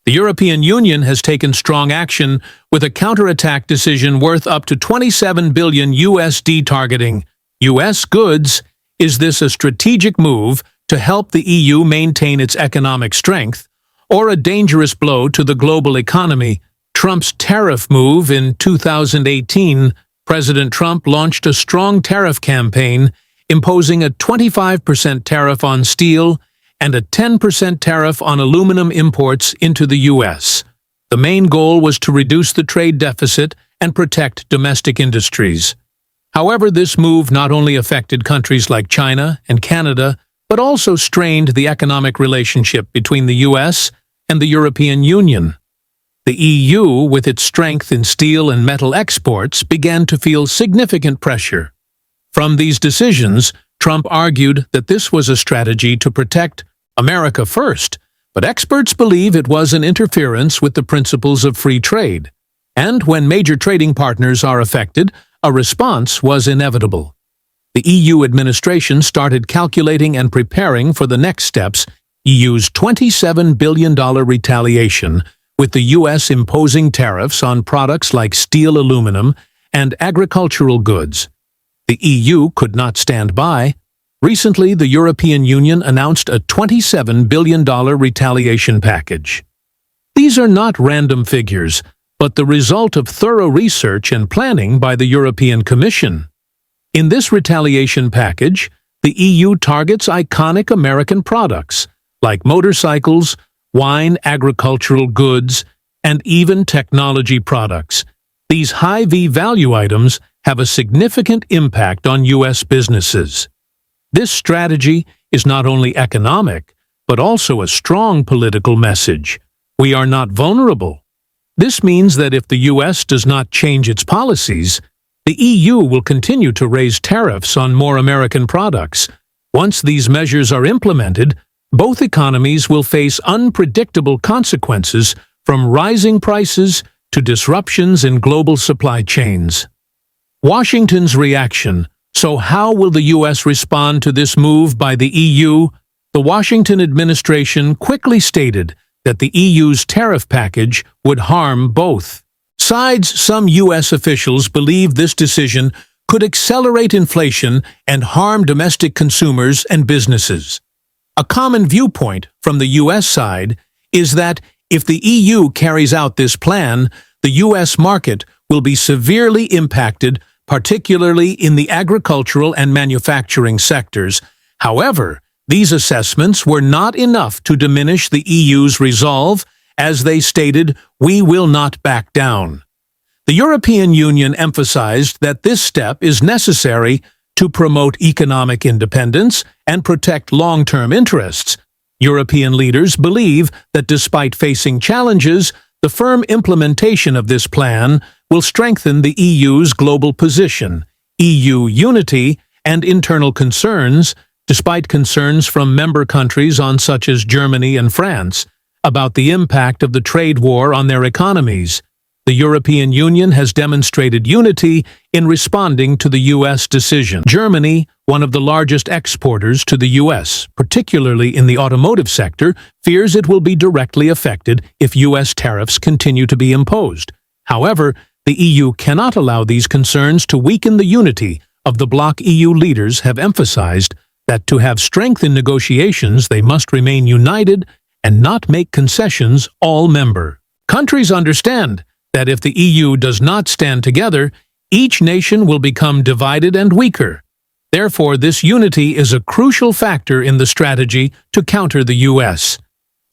The European Union has taken strong action with a counterattack decision worth up to 27 billion USD targeting U.S. goods. Is this a strategic move to help the EU maintain its economic strength, or a dangerous blow to the global economy? Trump's tariff move in 2018, President Trump launched a strong tariff campaign, imposing a 25% tariff on steel and a 10% tariff on aluminum imports into the U.S. The main goal was to reduce the trade deficit and protect domestic industries. However, this move not only affected countries like China and Canada, but also strained the economic relationship between the U.S. and the European Union. The EU, with its strength in steel and metal exports, began to feel significant pressure. From these decisions, Trump argued that this was a strategy to protect America first, but experts believe it was an interference with the principles of free trade. And when major trading partners are affected, a response was inevitable. The EU administration started calculating and preparing for the next steps: EU's $27 billion retaliation, with the U.S. imposing tariffs on products like steel, aluminum, and agricultural goods. The EU could not stand by. Recently, the European Union announced a $27 billion retaliation package. These are not random figures, but the result of thorough research and planning by the European Commission. In this retaliation package, the EU targets iconic American products, like motorcycles, wine, agricultural goods, and even technology products. These high V-value items have a significant impact on U.S. businesses. This strategy is not only economic, but also a strong political message. We are not vulnerable. This means that if the U.S. does not change its policies, the EU will continue to raise tariffs on more American products. Once these measures are implemented, both economies will face unpredictable consequences, from rising prices to disruptions in global supply chains. Washington's reaction. So how will the U.S. respond to this move by the EU? The Washington administration quickly stated that the EU's tariff package would harm both sides. Some U.S. officials believe this decision could accelerate inflation and harm domestic consumers and businesses. A common viewpoint from the U.S. side is that if the EU carries out this plan, the U.S. market will be severely impacted, particularly in the agricultural and manufacturing sectors. However, these assessments were not enough to diminish the EU's resolve. As they stated, "We will not back down." The European Union emphasized that this step is necessary to promote economic independence and protect long-term interests. European leaders believe that despite facing challenges, the firm implementation of this plan will strengthen the EU's global position. EU unity and internal concerns. Despite concerns from member countries such as Germany and France about the impact of the trade war on their economies, the European Union has demonstrated unity in responding to the U.S. decision. Germany, one of the largest exporters to the U.S., particularly in the automotive sector, fears it will be directly affected if U.S. tariffs continue to be imposed. However, the EU cannot allow these concerns to weaken the unity of the bloc. EU leaders have emphasized that to have strength in negotiations, they must remain united and not make concessions. All member countries understand that if the EU does not stand together, each nation will become divided and weaker. Therefore, this unity is a crucial factor in the strategy to counter the U.S.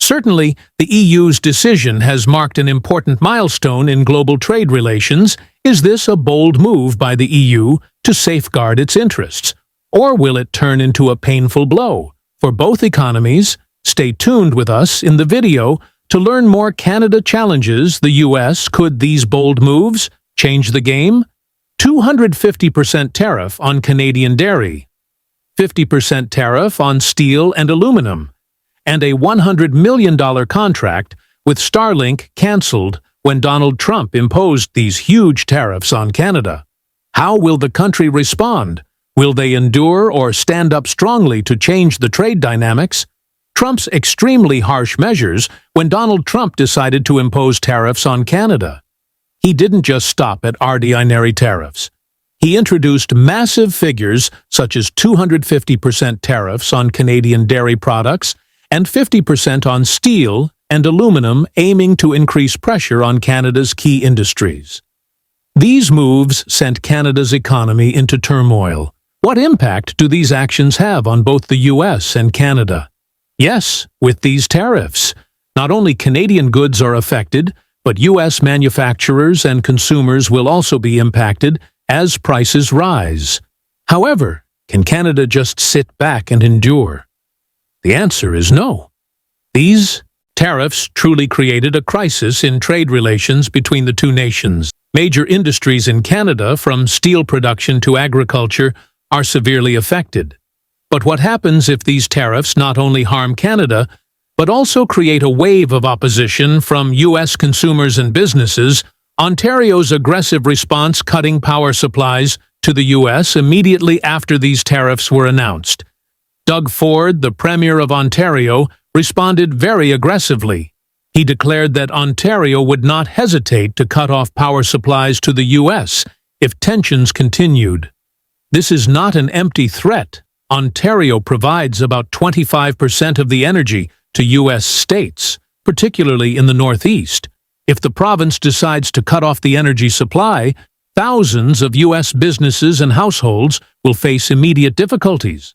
Certainly, the EU's decision has marked an important milestone in global trade relations. Is this a bold move by the EU to safeguard its interests? Or will it turn into a painful blow for both economies? Stay tuned with us in the video to learn more. Canada challenges the U.S. Could these bold moves change the game? 250% tariff on Canadian dairy, 50% tariff on steel and aluminum, and a $100 million contract with Starlink cancelled when Donald Trump imposed these huge tariffs on Canada. How will the country respond? Will they endure or stand up strongly to change the trade dynamics? Trump's extremely harsh measures when Donald Trump decided to impose tariffs on Canada. He didn't just stop at ordinary tariffs. He introduced massive figures such as 250% tariffs on Canadian dairy products and 50% on steel and aluminum, aiming to increase pressure on Canada's key industries. These moves sent Canada's economy into turmoil. What impact do these actions have on both the US and Canada? Yes, with these tariffs, not only Canadian goods are affected, but US manufacturers and consumers will also be impacted as prices rise. However, can Canada just sit back and endure? The answer is no. These tariffs truly created a crisis in trade relations between the two nations. Major industries in Canada, from steel production to agriculture, are severely affected. But what happens if these tariffs not only harm Canada, but also create a wave of opposition from U.S. consumers and businesses? Ontario's aggressive response cutting power supplies to the U.S. immediately after these tariffs were announced. Doug Ford, the Premier of Ontario, responded very aggressively. He declared that Ontario would not hesitate to cut off power supplies to the U.S. if tensions continued. This is not an empty threat. Ontario provides about 25% of the energy to U.S. states, particularly in the Northeast. If the province decides to cut off the energy supply, thousands of U.S. businesses and households will face immediate difficulties.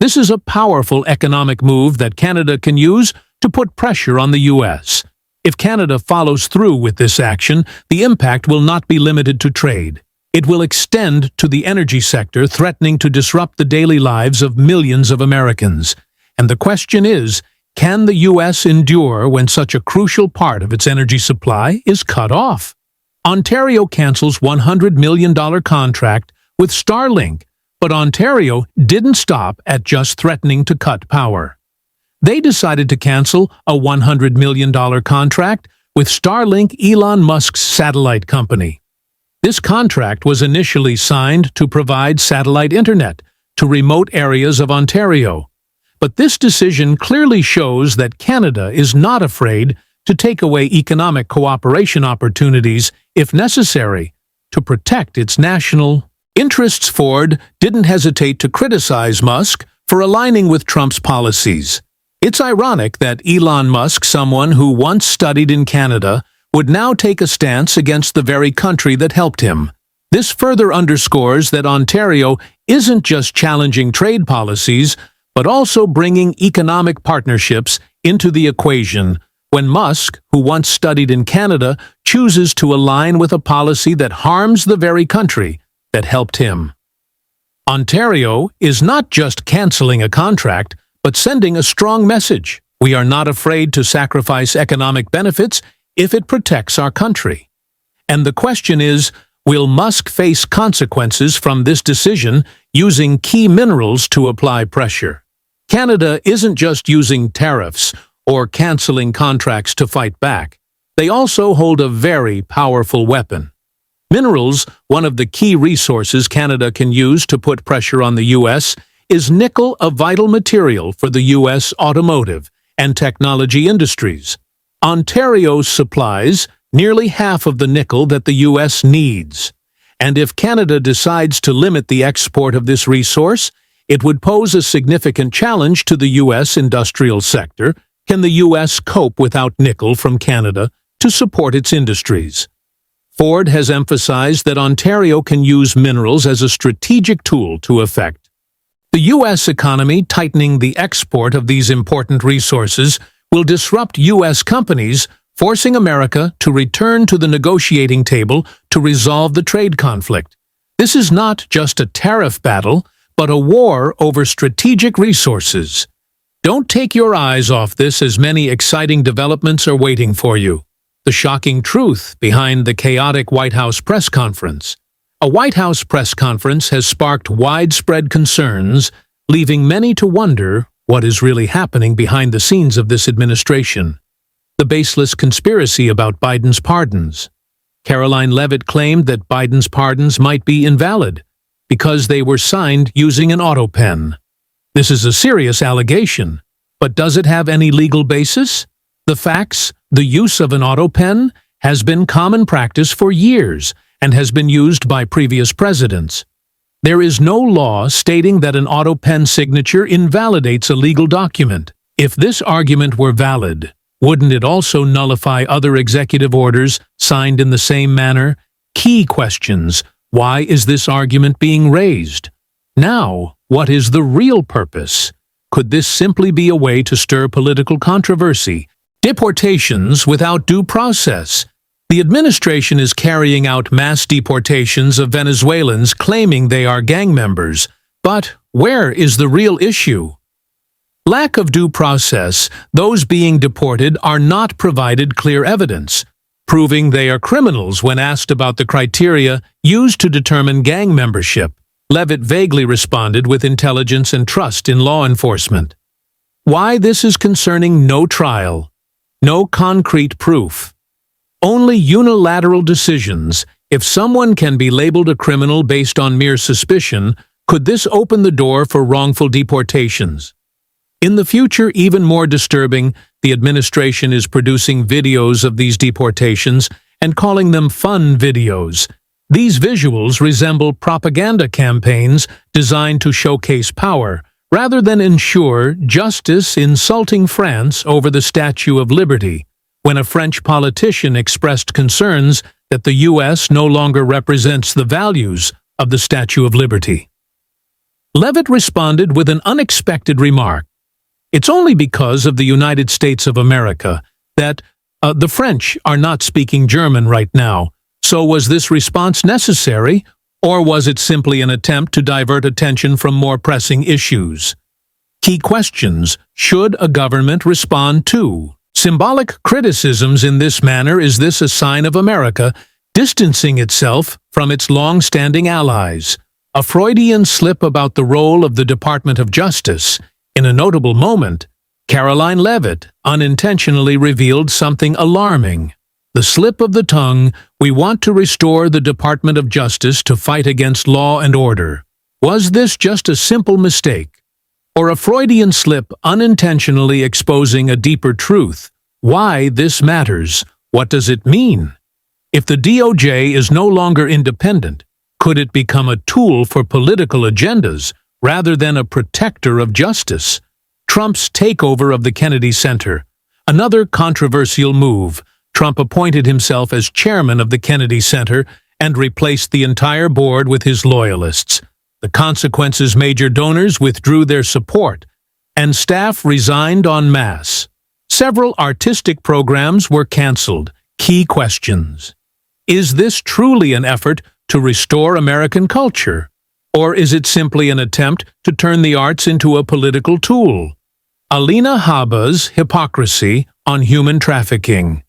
This is a powerful economic move that Canada can use to put pressure on the U.S. If Canada follows through with this action, the impact will not be limited to trade. It will extend to the energy sector, threatening to disrupt the daily lives of millions of Americans. And the question is, can the U.S. endure when such a crucial part of its energy supply is cut off? Ontario cancels $100 million contract with Starlink, but Ontario didn't stop at just threatening to cut power. They decided to cancel a $100 million contract with Starlink, Elon Musk's satellite company. This contract was initially signed to provide satellite internet to remote areas of Ontario. But this decision clearly shows that Canada is not afraid to take away economic cooperation opportunities, if necessary, to protect its national interests. Ford didn't hesitate to criticize Musk for aligning with Trump's policies. It's ironic that Elon Musk, someone who once studied in Canada, would now take a stance against the very country that helped him. This further underscores that Ontario isn't just challenging trade policies, but also bringing economic partnerships into the equation. When Musk, who once studied in Canada, chooses to align with a policy that harms the very country that helped him. Ontario is not just canceling a contract, but sending a strong message. We are not afraid to sacrifice economic benefits if it protects our country. And the question is, will Musk face consequences from this decision, using key minerals to apply pressure? Canada isn't just using tariffs or canceling contracts to fight back. They also hold a very powerful weapon. Minerals, one of the key resources Canada can use to put pressure on the U.S., is nickel, a vital material for the U.S. automotive and technology industries. Ontario supplies nearly half of the nickel that the U.S. needs. And if Canada decides to limit the export of this resource, it would pose a significant challenge to the U.S. industrial sector. Can the U.S. cope without nickel from Canada to support its industries? Ford has emphasized that Ontario can use minerals as a strategic tool to affect the U.S. economy. Tightening the export of these important resources will disrupt U.S. companies, forcing America to return to the negotiating table to resolve the trade conflict. This is not just a tariff battle, but a war over strategic resources. Don't take your eyes off this, as many exciting developments are waiting for you. The shocking truth behind the chaotic White House press conference. A White House press conference has sparked widespread concerns, leaving many to wonder what is really happening behind the scenes of this administration. The baseless conspiracy about Biden's pardons. Caroline Leavitt claimed that Biden's pardons might be invalid because they were signed using an auto pen. This is a serious allegation, But does it have any legal basis? The facts: the use of an auto pen has been common practice for years and has been used by previous presidents. There is no law stating that an auto pen signature invalidates a legal document. If this argument were valid, wouldn't it also nullify other executive orders signed in the same manner? Key questions. Why is this argument being raised? Now, what is the real purpose? Could this simply be a way to stir political controversy? Deportations without due process. The administration is carrying out mass deportations of Venezuelans claiming they are gang members. But where is the real issue? Lack of due process. Those being deported are not provided clear evidence, proving they are criminals when asked about the criteria used to determine gang membership. Levitt vaguely responded with intelligence and trust in law enforcement. Why this is concerning no trial, no concrete proof. Only unilateral decisions. If someone can be labeled a criminal based on mere suspicion, could this open the door for wrongful deportations? In the future, even more disturbing, the administration is producing videos of these deportations and calling them fun videos. These visuals resemble propaganda campaigns designed to showcase power, rather than ensure justice, insulting France over the Statue of Liberty, when a French politician expressed concerns that the U.S. no longer represents the values of the Statue of Liberty. Levitt responded with an unexpected remark. It's only because of the United States of America that the French are not speaking German right now. So was this response necessary, or was it simply an attempt to divert attention from more pressing issues? Key questions. Should a government respond to symbolic criticisms in this manner? Is this a sign of America distancing itself from its long-standing allies? A Freudian slip about the role of the Department of Justice. In a notable moment, Caroline Levitt unintentionally revealed something alarming. The slip of the tongue. We want to restore the Department of Justice to fight against law and order. Was this just a simple mistake, or a Freudian slip unintentionally exposing a deeper truth? Why this matters? What does it mean? If the DOJ is no longer independent, could it become a tool for political agendas rather than a protector of justice? Trump's takeover of the Kennedy Center. Another controversial move. Trump appointed himself as chairman of the Kennedy Center and replaced the entire board with his loyalists. The consequences: major donors withdrew their support, and staff resigned en masse. Several artistic programs were canceled. Key questions. Is this truly an effort to restore American culture? Or is it simply an attempt to turn the arts into a political tool? Alina Habba's hypocrisy on human trafficking.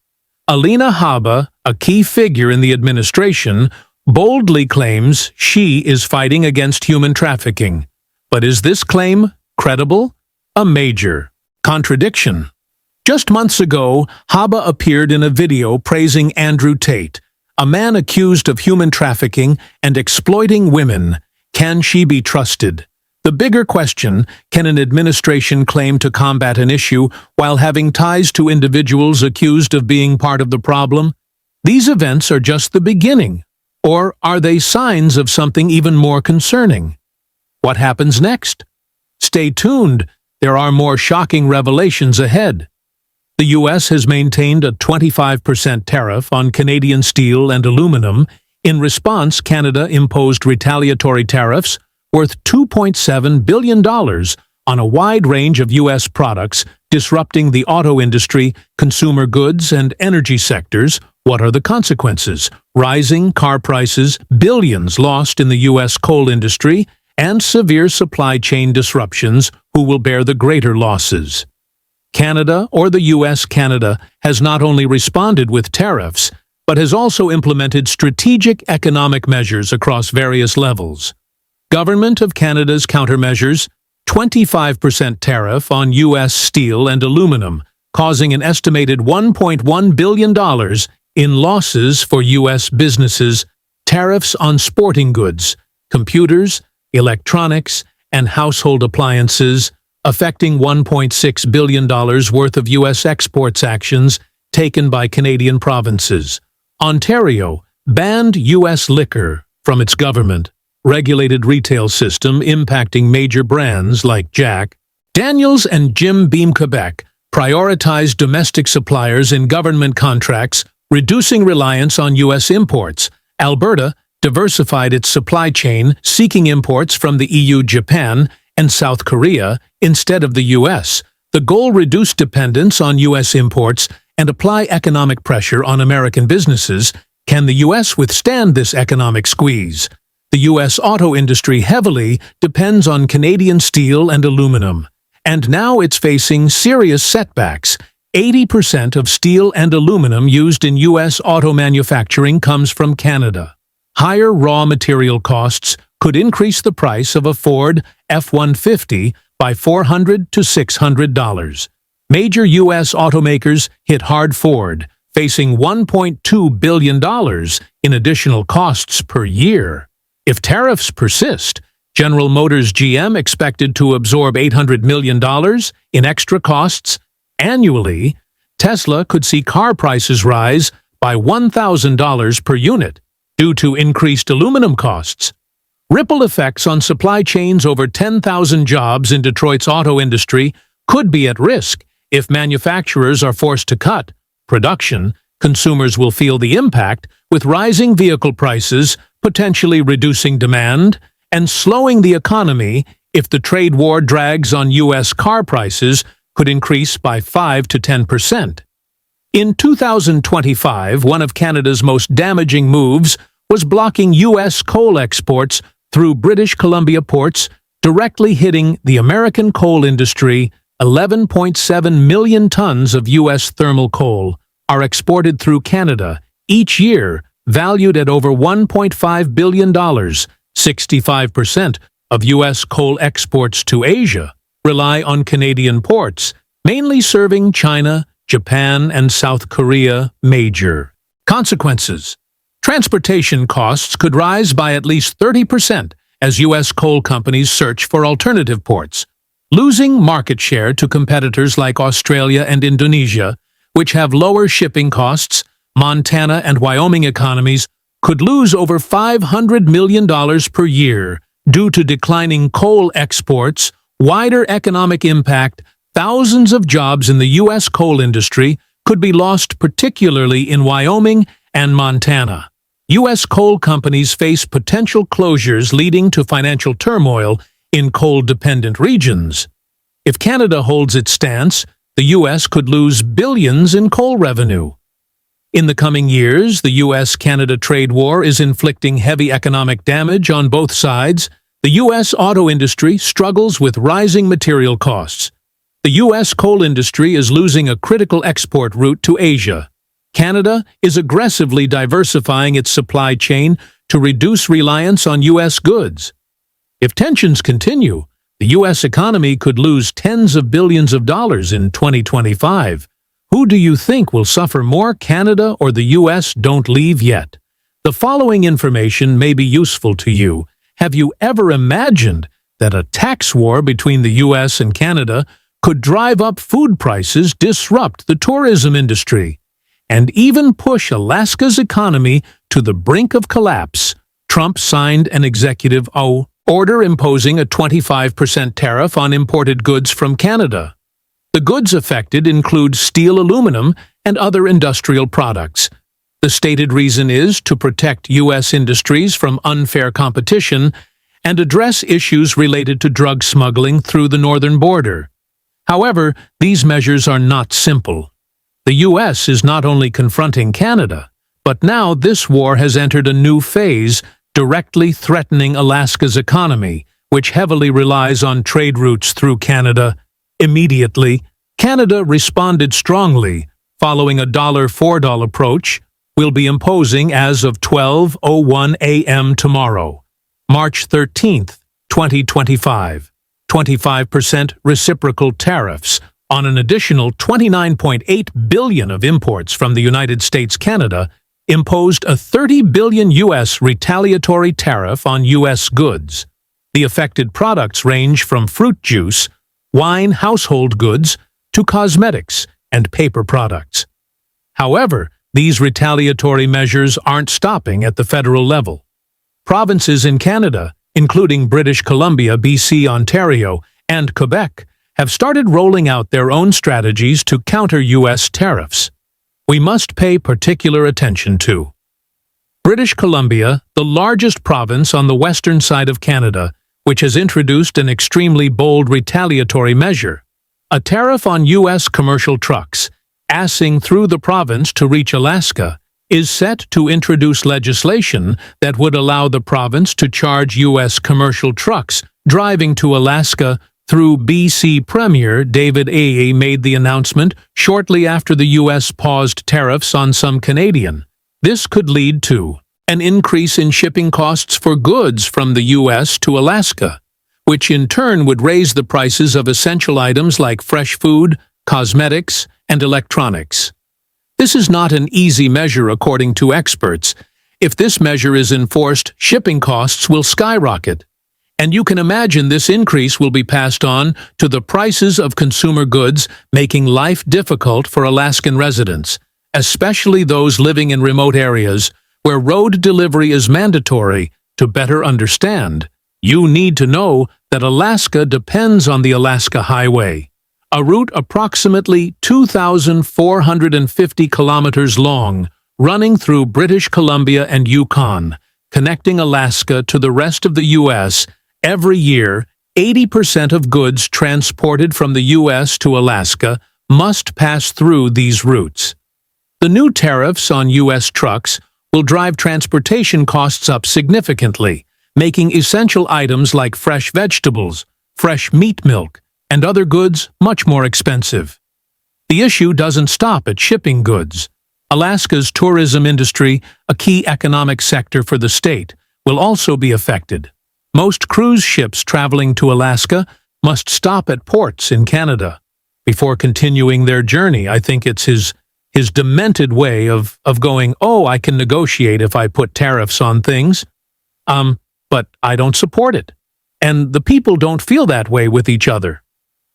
Alina Habba, a key figure in the administration, boldly claims she is fighting against human trafficking. But is this claim credible? A major contradiction. Just months ago, Habba appeared in a video praising Andrew Tate, a man accused of human trafficking and exploiting women. Can she be trusted? The bigger question: can an administration claim to combat an issue while having ties to individuals accused of being part of the problem? These events are just the beginning, or are they signs of something even more concerning? What happens next? Stay tuned, there are more shocking revelations ahead. The U.S. has maintained a 25% tariff on Canadian steel and aluminum. In response, Canada imposed retaliatory tariffs worth $2.7 billion on a wide range of U.S. products, disrupting the auto industry, consumer goods, and energy sectors. What are the consequences? Rising car prices, billions lost in the U.S. coal industry, and severe supply chain disruptions. Who will bear the greater losses? Canada, or the U.S.-Canada, has not only responded with tariffs, but has also implemented strategic economic measures across various levels. Government of Canada's countermeasures: 25% tariff on U.S. steel and aluminum, causing an estimated $1.1 billion in losses for U.S. businesses. Tariffs on sporting goods, computers, electronics, and household appliances. affecting $1.6 billion worth of U.S. exports actions taken by Canadian provinces. Ontario banned U.S. liquor from its government-regulated retail system, impacting major brands like Jack Daniels and Jim Beam. Quebec prioritized domestic suppliers in government contracts, reducing reliance on U.S. imports. Alberta diversified its supply chain, seeking imports from the EU, Japan, and South Korea instead of the U.S. The goal: reduce dependence on U.S. imports and apply economic pressure on American businesses. Can the U.S. withstand this economic squeeze? The U.S. auto industry heavily depends on Canadian steel and aluminum, and now it's facing serious setbacks. 80% of steel and aluminum used in U.S. auto manufacturing comes from Canada. Higher raw material costs could increase the price of a Ford F-150 by $400 to $600. Major U.S. automakers hit hard: Ford, facing $1.2 billion in additional costs per year. If tariffs persist, General Motors GM expected to absorb $800 million in extra costs annually. Tesla could see car prices rise by $1,000 per unit due to increased aluminum costs. Ripple effects on supply chains: over 10,000 jobs in Detroit's auto industry could be at risk. If manufacturers are forced to cut production, consumers will feel the impact, with rising vehicle prices potentially reducing demand and slowing the economy. If the trade war drags on, U.S. car prices could increase by 5 to 10%. In 2025, one of Canada's most damaging moves was blocking U.S. coal exports through British Columbia ports, directly hitting the American coal industry. 11.7 million tons of U.S. thermal coal are exported through Canada each year, valued at over $1.5 billion. 65% of U.S. coal exports to Asia rely on Canadian ports, mainly serving China, Japan, and South Korea. Major consequences: transportation costs could rise by at least 30% as U.S. coal companies search for alternative ports. Losing market share to competitors like Australia and Indonesia, which have lower shipping costs. Montana and Wyoming economies could lose over $500 million per year due to declining coal exports. Wider economic impact: thousands of jobs in the U.S. coal industry could be lost, particularly in Wyoming and Montana. U.S. coal companies face potential closures, leading to financial turmoil in coal-dependent regions. If Canada holds its stance, the U.S. could lose billions in coal revenue. In the coming years, the U.S.-Canada trade war is inflicting heavy economic damage on both sides. The U.S. auto industry struggles with rising material costs. The U.S. coal industry is losing a critical export route to Asia. Canada is aggressively diversifying its supply chain to reduce reliance on U.S. goods. If tensions continue, the U.S. economy could lose tens of billions of dollars in 2025. Who do you think will suffer more, Canada or the U.S.? Don't leave yet. The following information may be useful to you. Have you ever imagined that a tax war between the U.S. and Canada could drive up food prices, disrupt the tourism industry, and even push Alaska's economy to the brink of collapse? Trump signed an executive order imposing a 25% tariff on imported goods from Canada. The goods affected include steel, aluminum, and other industrial products. The stated reason is to protect U.S. industries from unfair competition and address issues related to drug smuggling through the northern border. However, these measures are not simple. The U.S. is not only confronting Canada, but now this war has entered a new phase, directly threatening Alaska's economy, which heavily relies on trade routes through Canada. Immediately, Canada responded strongly, following a $4 approach. Will be imposing as of 12:01 a.m. tomorrow, March 13, 2025, 25% reciprocal tariffs on an additional $29.8 billion of imports from the United States. Canada imposed a $30 billion U.S. retaliatory tariff on U.S. goods. The affected products range from fruit juice, wine, household goods, to cosmetics and paper products. However, these retaliatory measures aren't stopping at the federal level. Provinces in Canada, including British Columbia, BC, Ontario, and Quebec, have started rolling out their own strategies to counter U.S. tariffs. We must pay particular attention to British Columbia, the largest province on the western side of Canada, which has introduced an extremely bold retaliatory measure, a tariff on U.S. commercial trucks, passing through the province to reach Alaska, is set to introduce legislation that would allow the province to charge U.S. commercial trucks driving to Alaska through. BC Premier David Aye made the announcement shortly after the U.S. paused tariffs on some Canadian. This could lead to an increase in shipping costs for goods from the U.S. to Alaska, which in turn would raise the prices of essential items like fresh food, cosmetics, and electronics. This is not an easy measure according to experts. If this measure is enforced, shipping costs will skyrocket. And you can imagine this increase will be passed on to the prices of consumer goods, making life difficult for Alaskan residents, especially those living in remote areas where road delivery is mandatory. To better understand, you need to know that Alaska depends on the Alaska Highway, a route approximately 2,450 kilometers long, running through British Columbia and Yukon, connecting Alaska to the rest of the U.S. Every year, 80% of goods transported from the U.S. to Alaska must pass through these routes. The new tariffs on U.S. trucks will drive transportation costs up significantly, making essential items like fresh vegetables, fresh meat, milk, and other goods much more expensive. The issue doesn't stop at shipping goods. Alaska's tourism industry, a key economic sector for the state, will also be affected. Most cruise ships traveling to Alaska must stop at ports in Canada before continuing their journey. I think it's his demented way of going, oh, I can negotiate if I put tariffs on things. But I don't support it. And the people don't feel that way with each other.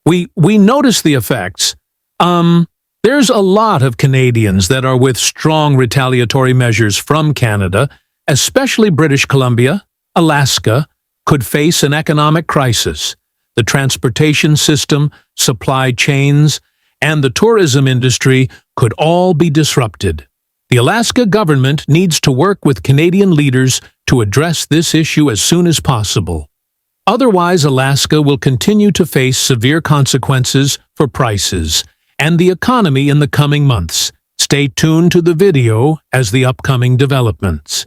We notice the effects. There's a lot of Canadians that are with strong retaliatory measures from Canada, especially British Columbia. Alaska could face an economic crisis. The transportation system, supply chains, and the tourism industry could all be disrupted. The Alaska government needs to work with Canadian leaders to address this issue as soon as possible. Otherwise, Alaska will continue to face severe consequences for prices and the economy in the coming months. Stay tuned to the video as the upcoming developments.